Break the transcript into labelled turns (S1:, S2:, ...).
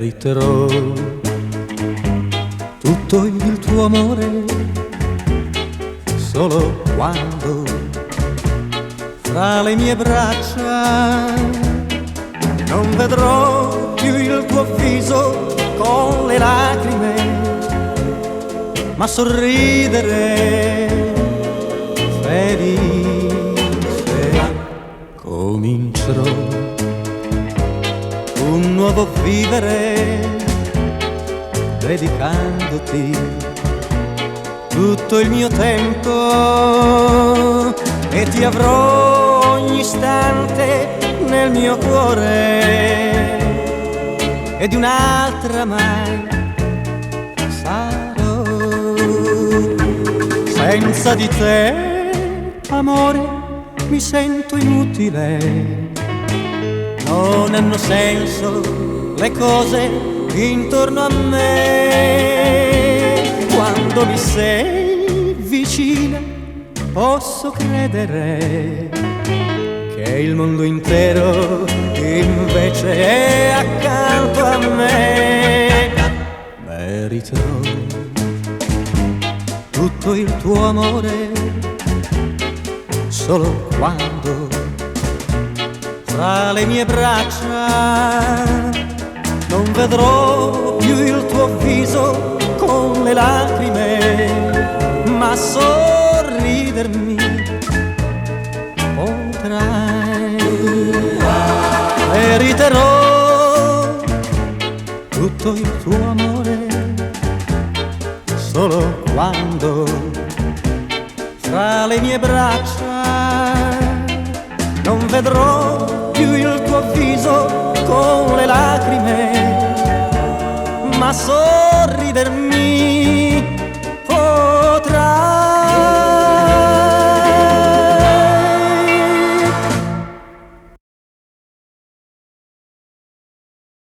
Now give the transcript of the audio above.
S1: meriterò tutto il tuo amore solo quando fra le mie braccia non vedrò più il tuo viso con le lacrime, ma sorridere felice. Comincerò un nuovo vivere dedicandoti tutto il mio tempo e ti avrò ogni istante nel mio cuore e di un'altra mai sarò. Senza di te, amore, mi sento inutile. Non hanno senso le cose intorno a me. Quando mi sei vicina posso credere che il mondo intero invece è accanto a me. Meriterò tutto il tuo amore solo quando fra le mie braccia non vedrò più il tuo viso con le lacrime, ma sorridermi potrai. Meriterò tutto il tuo amore solo quando fra le mie braccia non vedrò più il tuo viso con le lacrime, ma sorridermi